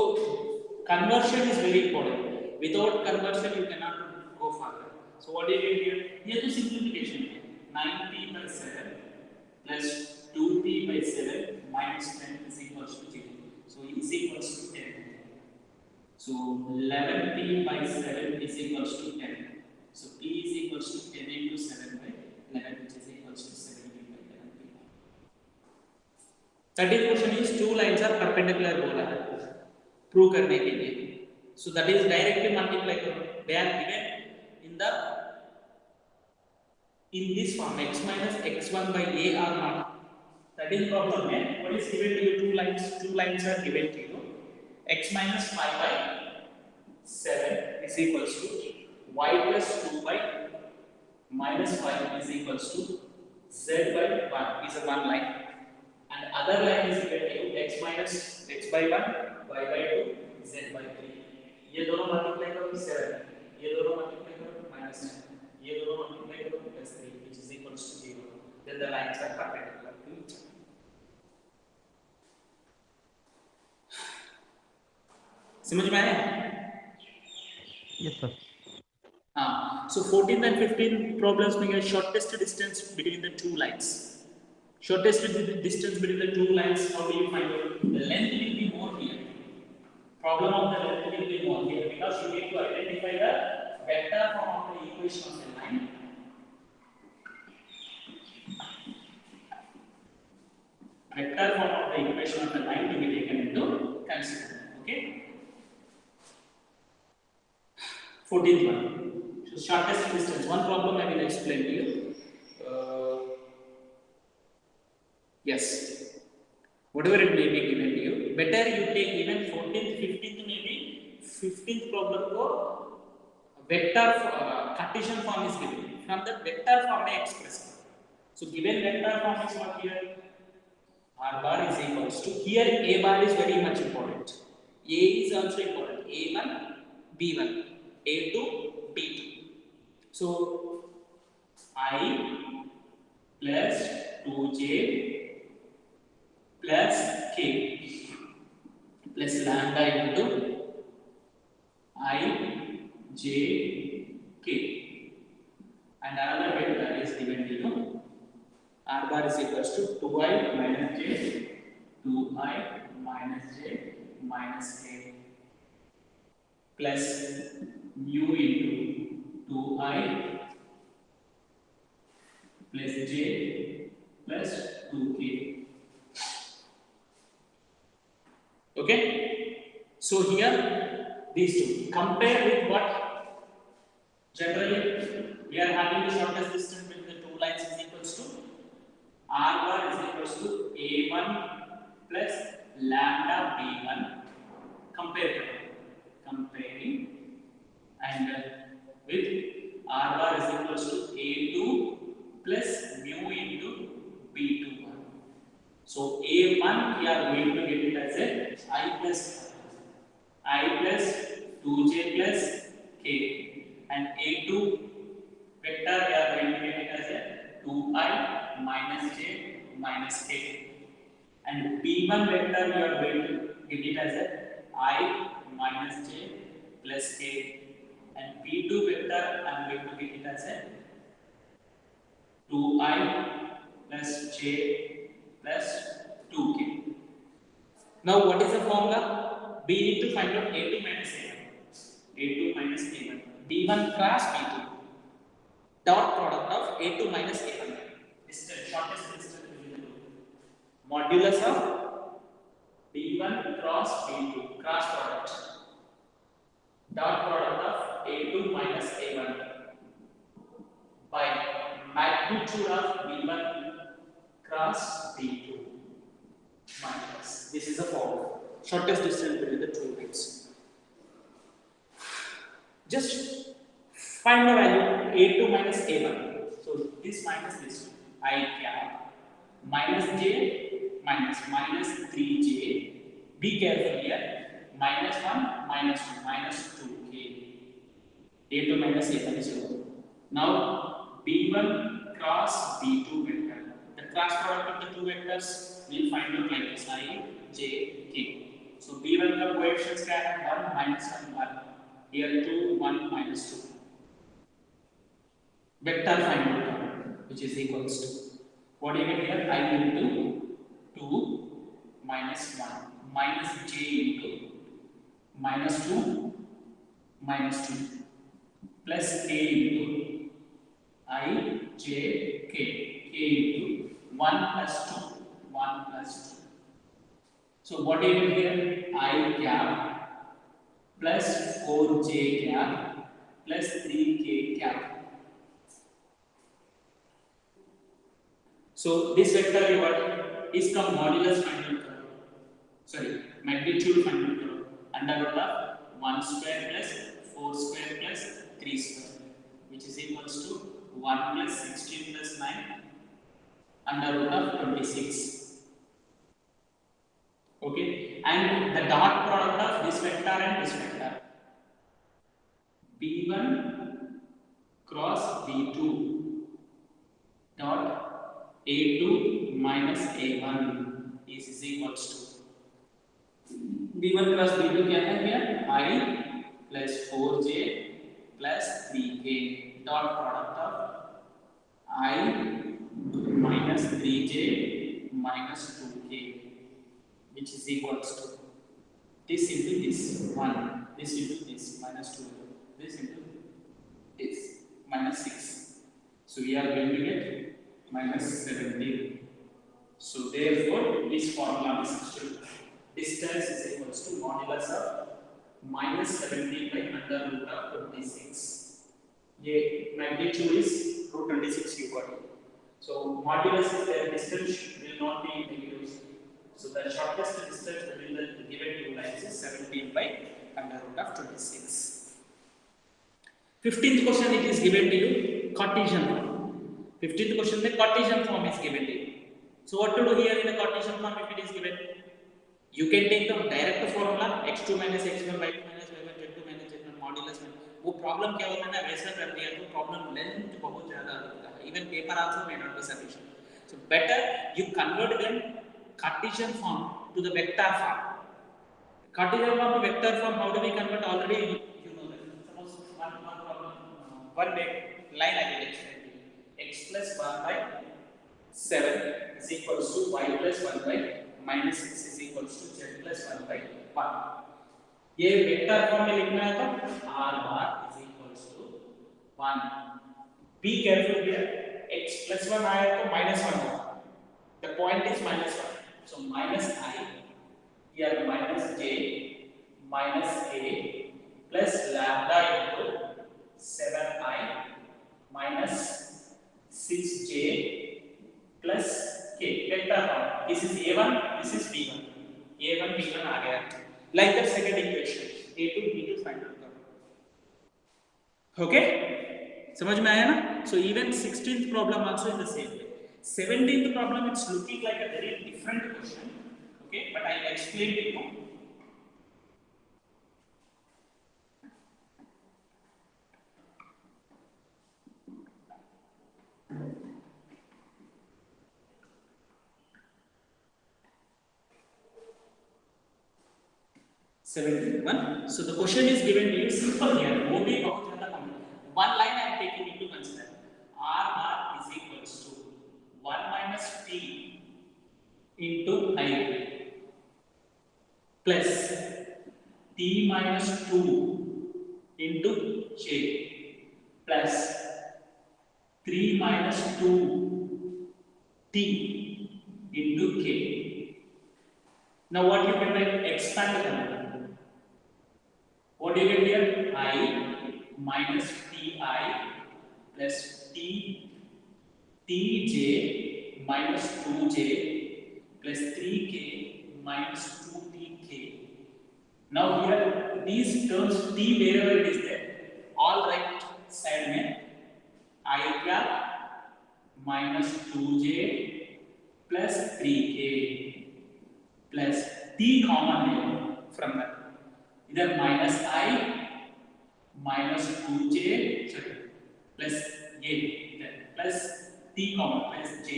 Speaker 1: conversion is very important. Without conversion you cannot go further. So what do you get here? Here the simplification. 9p by 7 plus 2p by 7 minus 10 is equals to 0. So is equals to 10. So 11p by 7 is equals to 10. So p is equals to 10 into 7 by 11, which is equals to 17 by 11p. 30th question is two lines are perpendicular बोला है prove करने के लिए. So that is directly multiply करो. They are given in this form x minus x1 by a or not. That is problem. What is given to you? Two lines are given to you. X minus 5 by 7 is equals to y plus 2 by minus 5 is equals to z by 1 is a one line, and other line is given to you x minus x by 1, y by 2, z by 3. ये दोनों multiply करो 7, ये दोनों multiply करो -9, ये दोनों multiply करो +3, which is equals to 0. Then the lines are perpendicular to each other. समझ में आया?
Speaker 3: Yes, sir.
Speaker 1: So 14th and 15th problems में shortest distance between the two lines. Shortest distance between the two lines, how do you find out? The length will be more here. Problem of the length will be more here because you need to identify the vector form of the equation of the line. Vector form of the equation of the line to be taken into consideration. Okay. 14th one. So shortest distance. One problem I will explain to you. Yes. Whatever it may be given to you, better you take even 14th, 15th, maybe 15th problem को vector Cartesian form is given. From the vector form में express. So given vector form is what here? R bar is equals to, here A bar is very much important. A is also important. A1, B1, A2, B2. So I plus 2j plus k plus lambda into I j k, and another vector is given to you. R bar is equals to 2i minus j, 2i minus j minus k plus mu into 2i plus j plus 2k. Okay? So here these two. Compare with what? Generally we are having the shortest distance between the two lines is equals to R bar is equals to A1 plus lambda B1. Comparing and with R bar is equals to A2 plus mu into B2. So A1 we are going to get it as a I plus 2j plus k, and A2 vector we are going to get it as a 2i minus j minus k, and B1 vector we are going to get it as a I minus j plus k, and B2 vector I am going to get it as a 2i plus j plus 2k. Now what is the formula? We need to find out a2 minus a1. a2 minus a1. b1 cross b2. Dot product of a2 minus a1. Distance, shortest distance between the two. Modulus of b1 cross b2. Cross product. Dot product of a2 minus a1 by magnitude of b1 cross b2 minus. This is the formula. Shortest distance between the two bits. Just find the value a2 minus a1. So this minus this I cap minus j minus 3j. Be careful here. Minus 1 minus 2 minus 2k. a2 minus a1 is 0. Now b1 cross b2 vector. The cross product of the two vectors we'll find out like this I, j, k. So b1 का coefficients क्या है 1 minus 1 1. Here 2 1 minus 2. Vector find out which is equals to what do you get here I into 2 minus 1 minus j into minus 2 minus 2 plus k into I j k into 1 plus 2 1 plus 2. So what do you get here I cap plus 4j cap plus 3k cap. So this vector you got is come modulus final curve. Sorry, magnitude final curve under root of 1 square plus 4 square plus 3 square, which is equals to 1 plus 16 plus 9 under root of 26. Okay, and the dot product of this vector and this vector, b1 cross b2 dot a2 minus a1 is equals to b1 cross b2 क्या है here I plus 4j plus 3k dot product of I minus 3j minus 2k, which is equals to this into this 1, this into this minus 2, this into this minus 6. So we are going to get minus 17. So therefore this formula is substituted. Distance is equals to modulus of minus 17 by under root of 26. ये magnitude is root 26 you got it. So modulus is their distance will not be negative. So the shortest distance between the given two lines is 17 by under root of 26. 15th question it is given to you Cartesian form. 15th question the Cartesian form is given to you. So what to do here in the Cartesian form if it is given? You can take the direct formula x2 minus x1 y2 minus y1 z2 minus z1 modulus में वो problem क्या होता है ना वैसा कर दिया तो प्रॉब्लम लेंथ बहुत ज़्यादा होता है. Even paper also may not be sufficient. So better you convert them Cartesian form to the vector form. Cartesian form to vector form how do we convert? Already you know that. Suppose one problem one line I will explain. X plus 1 by 7 is equals to y plus 1 by minus 6 is equals to z plus 1 by 1. ये vector form में लिखना है तो r bar is equals to 1. Be careful here. X plus 1 आया तो minus 1 होगा. The point is minus 1. So minus I here minus j minus k plus lambda into 7i minus 6j plus k vector form. This is a1, this is b1. a1 b1 आ गया. Like that second equation a2 b2 find out करो. Okay? समझ में आया ना? So even 16th problem also in the same way. 17th problem it's looking like a very different question. Okay? But I will explain to you. So the question is given to you simple here. वो भी बहुत the comment. One line I am taking into consider. R bar is equals to 1 minus t into I plus t minus 2 into j plus 3 minus 2 t into k. Now what you can write? Expand the number. What do you get here? I minus ti plus tj minus 2j plus 3k minus 2tk. Now here these terms t wherever it is there, all right side mein I cap minus 2j plus 3k plus t common here from that. Either minus I minus 2j sorry, plus a plus t common plus j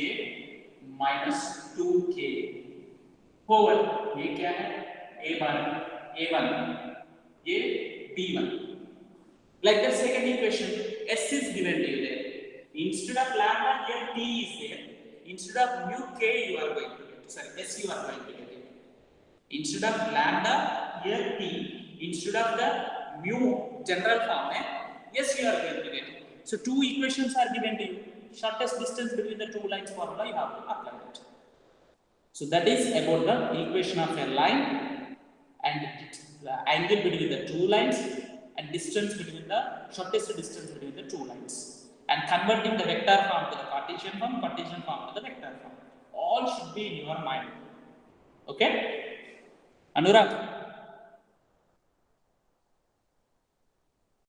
Speaker 1: minus 2k over a क्या है a bar a1 a b1. Like the second equation, s is given to you there. Instead of lambda here t is there. Instead of mu k you are going to get, sorry, s you are going to get it. Instead of lambda here t, instead of the mu general form, yes you are going to get it. So two equations are given to you. Shortest distance between the two lines formula you have to apply it. So that is about the equation of a line and the angle between the two lines and distance between the shortest distance between the two lines, and converting the vector form to the Cartesian form to the vector form. All should be in your mind. Okay, Anurag.